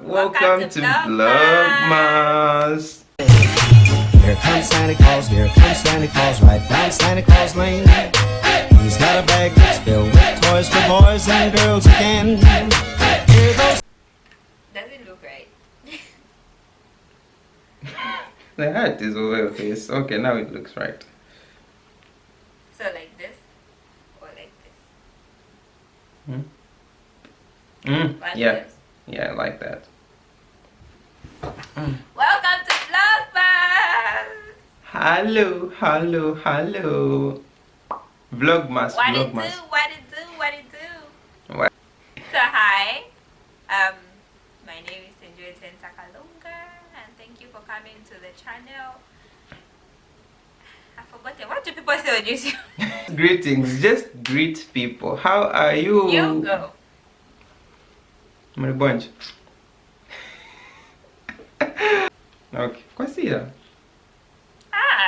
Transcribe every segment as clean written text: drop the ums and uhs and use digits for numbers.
Welcome to Vlogmas. Here comes Santa Claus, right down Santa Claus Lane. He's got a bag that's filled with toys for boys and girls again. Here goes. Does it look right? The hat is over your face. Okay, now it looks right. So like this or like this? Like Yeah, this? yeah, like that. Welcome to Vlogmas! Hello. Vlogmas. What it Vlogmas. do? What it do? What? So hi, my name is Tenta, and thank you for coming to the channel. I forgot what do people say on YouTube? Greetings. Just greet people. How are you? You go. My bunch. Okay. Kwasiya.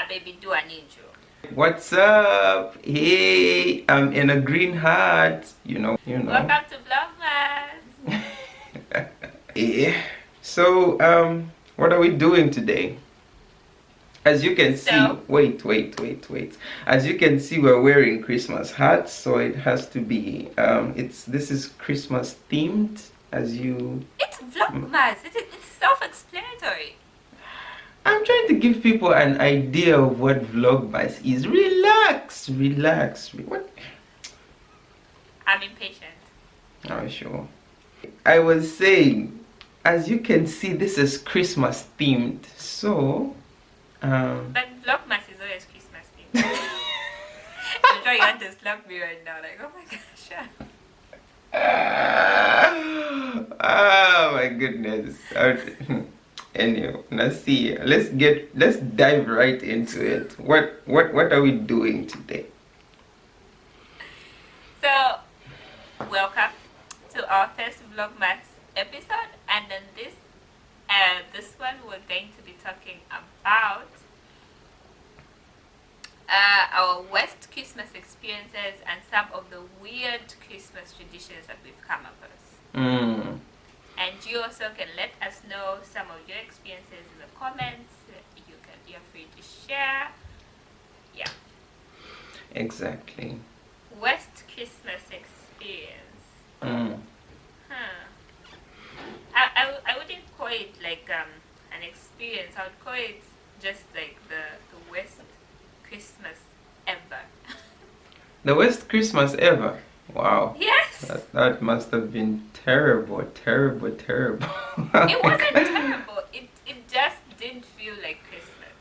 Baby, do an intro. What's up? Hey, I'm in a green hat. You know. Welcome to Vlogmas. Yeah. So, what are we doing today? As you can see, wait. As you can see, we're wearing Christmas hats, so it has to be. This is Christmas themed. As you. It's Vlogmas. It's self-explanatory. I'm trying to give people an idea of what Vlogmas is. Relax. What? I'm impatient. Oh, sure. I was saying, as you can see, this is Christmas themed. So, But Vlogmas is always Christmas themed. I'm sure you want to slap me right now, like, oh my gosh. Oh my goodness. Anyway, let's see. Let's dive right into it. What are we doing today? So, welcome to our first Vlogmas episode, and then this one we're going to be talking about our West Christmas experiences and some of the weird Christmas traditions that we've come across. And you also can let us know some of your experiences in the comments. You're free to share. Yeah. Exactly. West Christmas experience. I wouldn't call it like an experience. I would call it just like the West Christmas ever. The worst Christmas ever. Wow. Yes. That must have been terrible. It wasn't terrible. It just didn't feel like Christmas.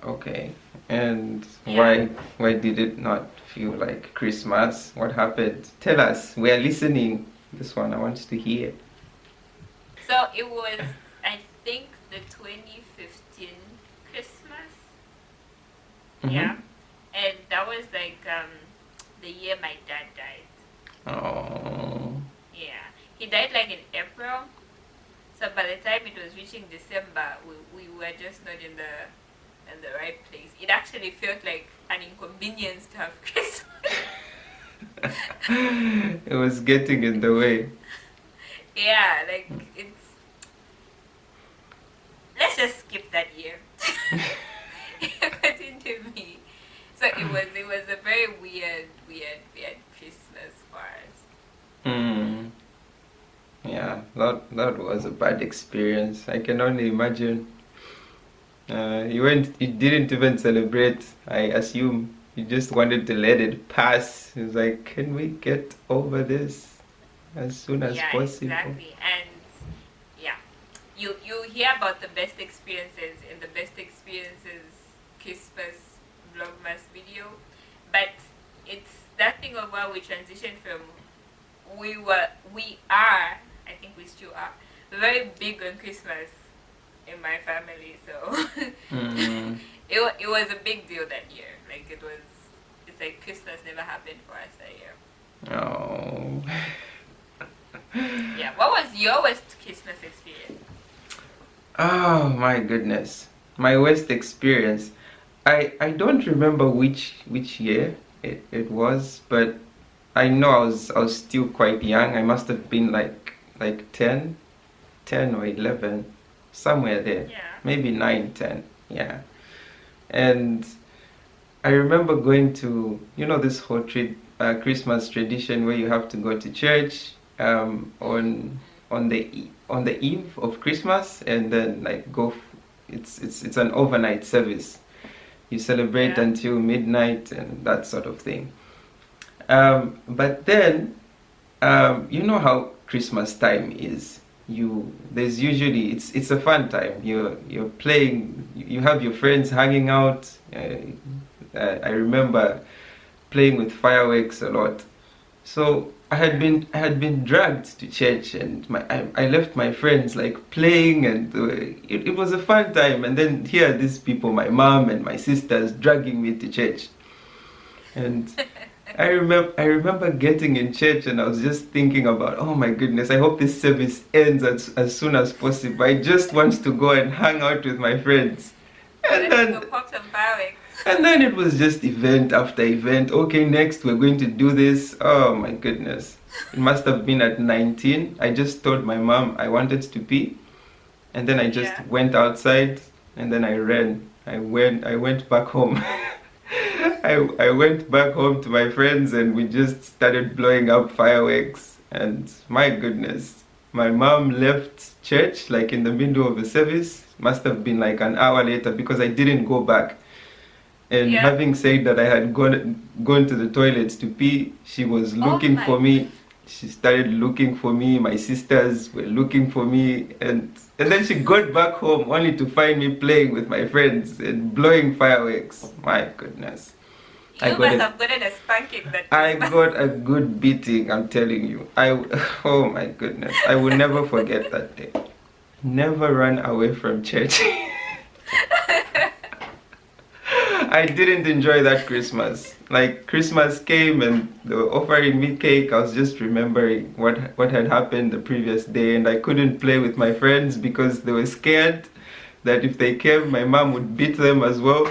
Okay. And Yeah. why did it not feel like Christmas? What happened? Tell us. We are listening. This one I want to hear. So it was, I think, the 2015 Christmas. Yeah. And that was like the year my dad died. Oh. Yeah. He died like in April. So by the time it was reaching December, we were just not in the right place. It actually felt like an inconvenience to have Christmas. It was getting in the way. Yeah, like let's just skip that year. According to me. So it was a very weird Christmas for us. Yeah, that was a bad experience. I can only imagine. You didn't even celebrate. I assume you just wanted to let it pass. It was like, can we get over this as soon as possible? Exactly. And yeah, you hear about the best experiences in the best experiences Christmas Vlogmas video, but it's that thing of where we transitioned from. We are, I think we still are, very big on Christmas in my family. So it was a big deal that year. Like it's like Christmas never happened for us that year. Oh. Yeah. What was your worst Christmas experience? Oh my goodness. My worst experience. I don't remember which year it was, but I know I was still quite young. I must have been like like 10 or 11, somewhere there. Yeah. Maybe 9, 10. Yeah. And I remember going to, this whole Christmas tradition where you have to go to church on the eve of Christmas, and then like it's an overnight service. You celebrate until midnight and that sort of thing. But then, you know how Christmas time is. There's usually it's a fun time. You're playing. You have your friends hanging out. I remember playing with fireworks a lot. So I had been dragged to church, and I left my friends like playing, and it was a fun time. And then here are these people, my mom and my sisters, dragging me to church. And I remember getting in church, and I was just thinking about, oh my goodness, I hope this service ends as soon as possible. I just want to go and hang out with my friends. And then pop some fireworks. And then it was just event after event. Okay, next we're going to do this. Oh my goodness. It must have been at 19. I just told my mom I wanted to pee. And then I just went outside, and then I ran. I went back home. I went back home to my friends, and we just started blowing up fireworks. And my goodness, my mom left church like in the middle of the service. Must have been like an hour later, because I didn't go back. And having said that I had gone to the toilets to pee, she was looking for me. She started looking for me. My sisters were looking for me, and then she got back home only to find me playing with my friends and blowing fireworks. My goodness. You must have gotten a spanking that I got a good beating, I'm telling you. Oh my goodness. I will never forget that day. Never run away from church. I didn't enjoy that Christmas. Like, Christmas came and they were offering me cake. I was just remembering what had happened the previous day, and I couldn't play with my friends because they were scared that if they came, my mom would beat them as well.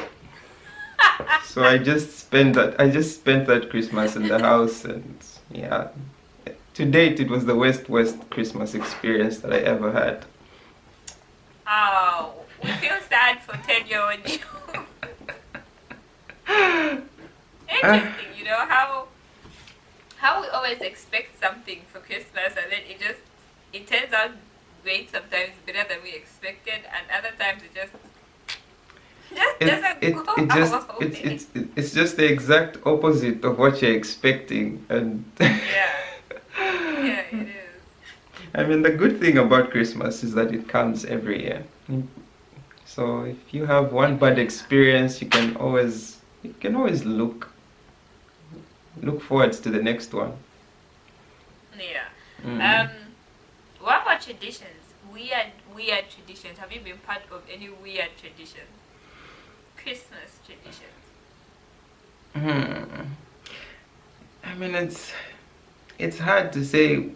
So I just spent that Christmas in the house, and yeah. To date, it was the worst Christmas experience that I ever had. Oh, we feel sad for 10-year-old you. Interesting, you know, how we always expect something for Christmas, and then it turns out great, sometimes better than we expected, and other times it just doesn't go. It's just the exact opposite of what you're expecting, and yeah, it is. I mean, the good thing about Christmas is that it comes every year. So if you have one bad experience, you can always look forward to the next one. Yeah. What about traditions? Weird traditions. Have you been part of any weird traditions? Christmas traditions. I mean, it's hard to say.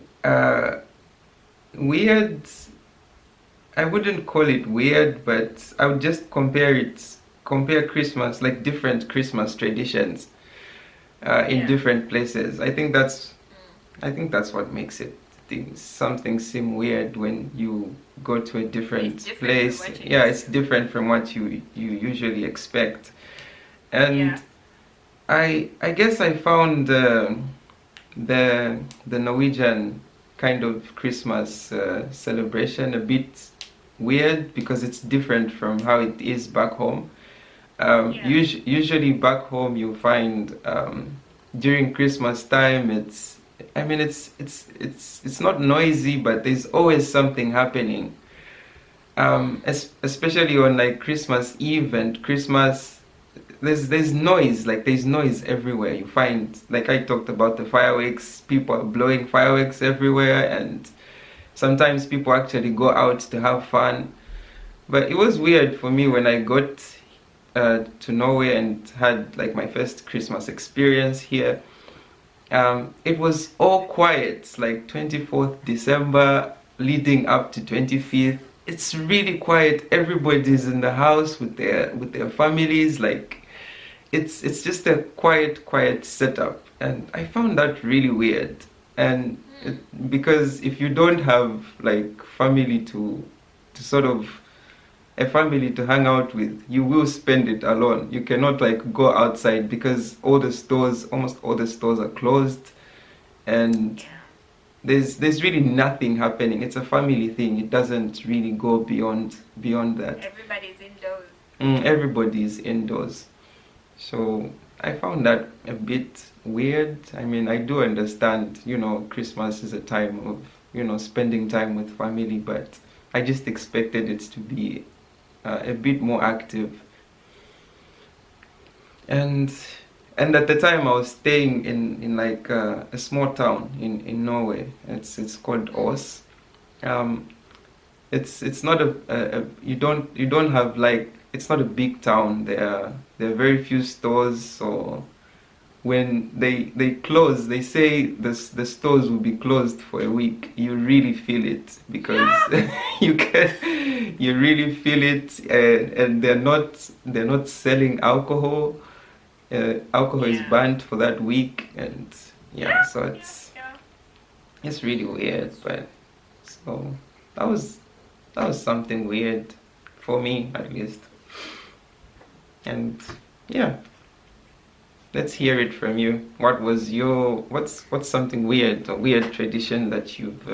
Weird, I wouldn't call it weird, but I would just compare Christmas, like different Christmas traditions in different places. I think that's what makes something seem weird when you go to a different place. Yeah, it's different from what you usually expect. And I guess I found the Norwegian kind of Christmas celebration a bit weird, because it's different from how it is back home. Usually back home you find during Christmas time it's not noisy, but there's always something happening. Especially on like Christmas Eve and Christmas, there's noise, like there's noise everywhere. You find, like I talked about the fireworks, people are blowing fireworks everywhere, and sometimes people actually go out to have fun. But it was weird for me when I got to Norway and had like my first Christmas experience here. It was all quiet, like 24th December leading up to 25th. It's really quiet. Everybody's in the house with their families. Like it's just a quiet setup, and I found that really weird. And because if you don't have like family to sort of a family to hang out with, you will spend it alone. You cannot like go outside because almost all the stores are closed, and there's really nothing happening. It's a family thing. It doesn't really go beyond that. Everybody's indoors. Everybody's indoors. So I found that a bit weird. I mean, I do understand, Christmas is a time of, spending time with family, but I just expected it to be a bit more active. And at the time I was staying in like a small town in Norway. It's called Ås. It's not you don't have like, it's not a big town. There are very few stores, so when they close, they say the stores will be closed for a week. You really feel it because you really feel it, and they're not selling alcohol. Alcohol is banned for that week, and so it's really weird. But so that was something weird for me, at least. And let's hear it from you. What was what's something weird, a weird tradition that you've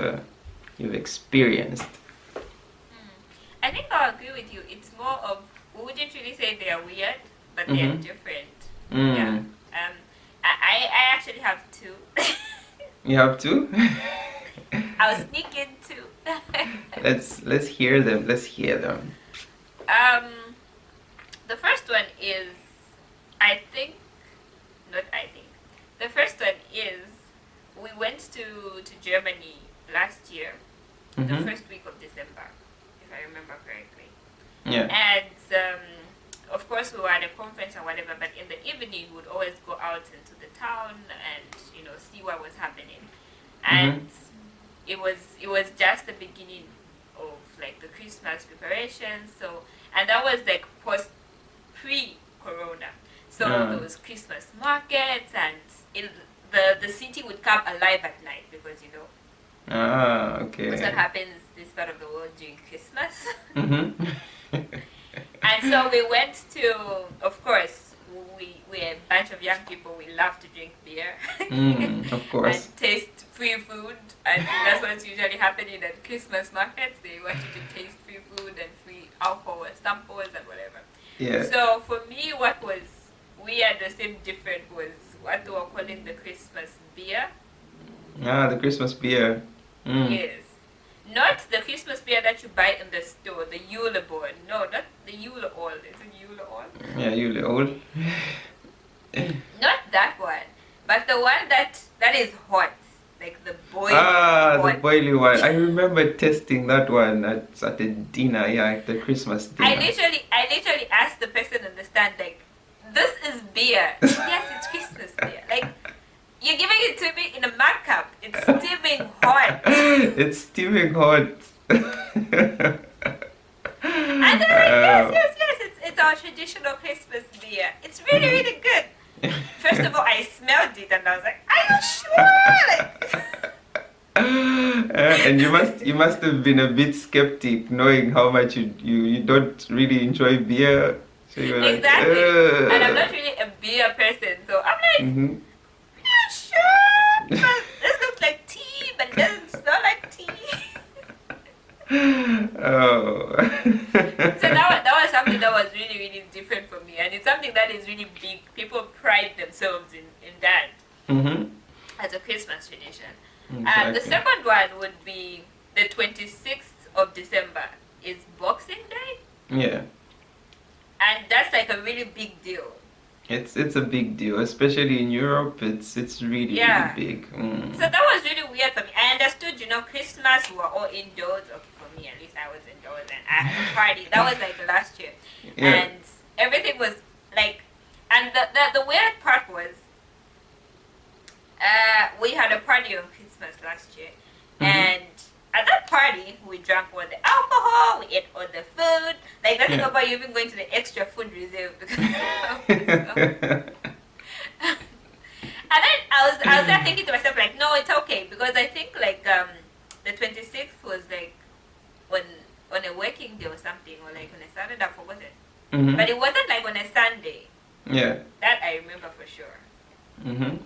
experienced? I think I'll agree with you. It's more of, we wouldn't really say they are weird, but they are different. Yeah. I actually have two. You have two? I'll sneak in two. Let's hear them. Let's hear them. The first one is, the first one is, we went to Germany last year, the first week of December, if I remember correctly. Yeah. And of course we were at a conference or whatever, but in the evening we would always go out into the town and see what was happening. And it was just the beginning of like the Christmas preparations. So, and that was like pre-corona. So there was Christmas markets, and the city would come alive at night because okay. that's what happens this part of the world during Christmas. And so we went to, of course, we're a bunch of young people. We love to drink beer, of course, and taste free food. And that's what's usually happening at Christmas markets. They want you to taste free food and free alcohol and samples and whatever. Yeah. So for me, what was weird or seemed different was what they were calling the Christmas beer. The Christmas beer. Yes. Not the Christmas beer that you buy in the store, the Yule Ball. No, not the Yule All. Is it Yule All? Yeah, Yule All. Not that one, but the one that is hot, like the boiling. The boiling one. I remember testing that one at a dinner. Yeah, at the Christmas dinner. I literally asked the person on the stand, like, "This is beer." Yes, it's Christmas beer. Like, you're giving it to me in a mug cup. It's steaming hot. It's steaming hot. And they're like, yes, it's our traditional Christmas beer. It's really, really good. First of all, I smelled it and I was like, are you sure? And you must have been a bit skeptic, knowing how much you don't really enjoy beer. So you're exactly. Like, and I'm not really a beer person, so I'm like, yeah, sure. But this looks like tea, but it doesn't smell like tea. Oh. So that was something that was really, really different for me, and it's something that is really big. People pride themselves in that as a Christmas tradition. Exactly. The second one would be the 26th of December is Boxing Day. Yeah. And that's like a really big deal. It's a big deal, especially in Europe. It's really really big. So that was really weird for me. I understood, Christmas we were all indoors. Okay, for me at least, I was indoors and I had a party. That was like last year, and everything was like. And the weird part was, we had a party on Christmas last year, and at that party we drank all the alcohol, we ate all the food. Like nothing about you even going to the extra food reserve because. And then I I was there thinking to myself like, no, it's okay, because I think like the 26th was like on a working day or something, or like on a Saturday. I've forgotten. Mm-hmm. But it wasn't like on a Sunday. Yeah. That I remember for sure. Mm-hmm.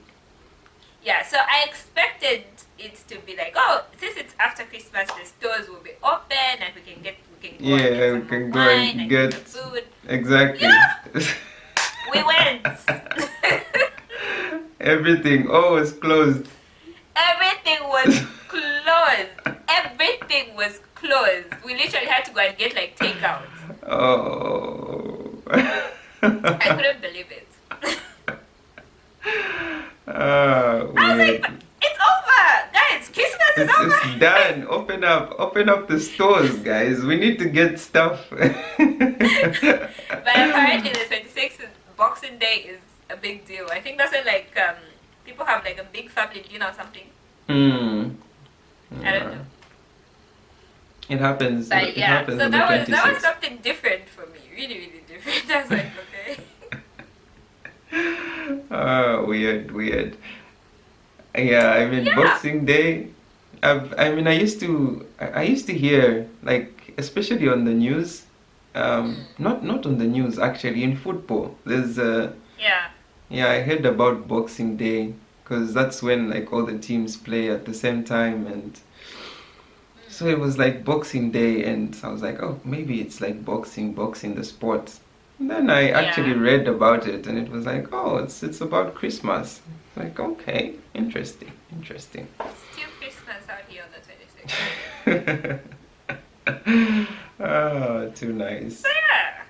Yeah, so I expected it to be like, oh, since it's after Christmas, the stores will be open and we can go Yeah, and we get can some go wine and get some food. exactly. Yeah. We went. Everything. Oh, it's closed. Everything was closed. Everything was closed. We literally had to go and get like takeout. Oh. I couldn't believe it. I was weird. like, it's over, guys. Christmas is over. It's done. Open up the stores, guys. We need to get stuff. But apparently, the 26th Boxing Day is a big deal. I think that's when like people have like a big family dinner or something. Hmm. I don't know. It happens. But It yeah, happens so on the that was 26th. something different for me. Really, really different. I was like, okay. Weird. Yeah, I mean Yeah. Boxing Day. I used to hear, like, especially on the news. Not on the news, actually, in football. There's Yeah. yeah, I heard about Boxing Day because that's when like all the teams play at the same time, and so it was like Boxing Day, and I was like, oh, maybe it's like boxing the sport. And then I actually Yeah. read about it, and it was like, oh, it's about Christmas. Like, okay, interesting. Still Christmas out here on the 26th. Oh, too nice. So yeah.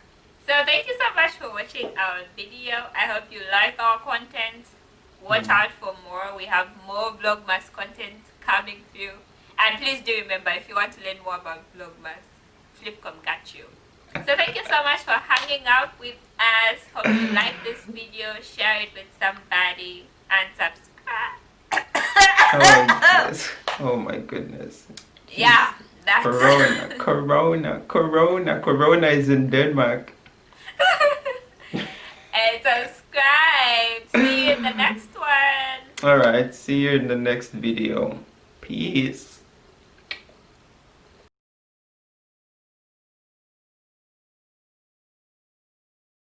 So thank you so much for watching our video. I hope you like our content. Watch out for more. We have more Vlogmas content coming through. And please do remember, if you want to learn more about Vlogmas, Flipkom got you. So thank you so much for hanging out with us. Hope you like this video. Share it with somebody and subscribe. Oh my goodness. Yeah, that's Corona is in Denmark. And subscribe. See you in the next one. Alright, see you in the next video. Peace.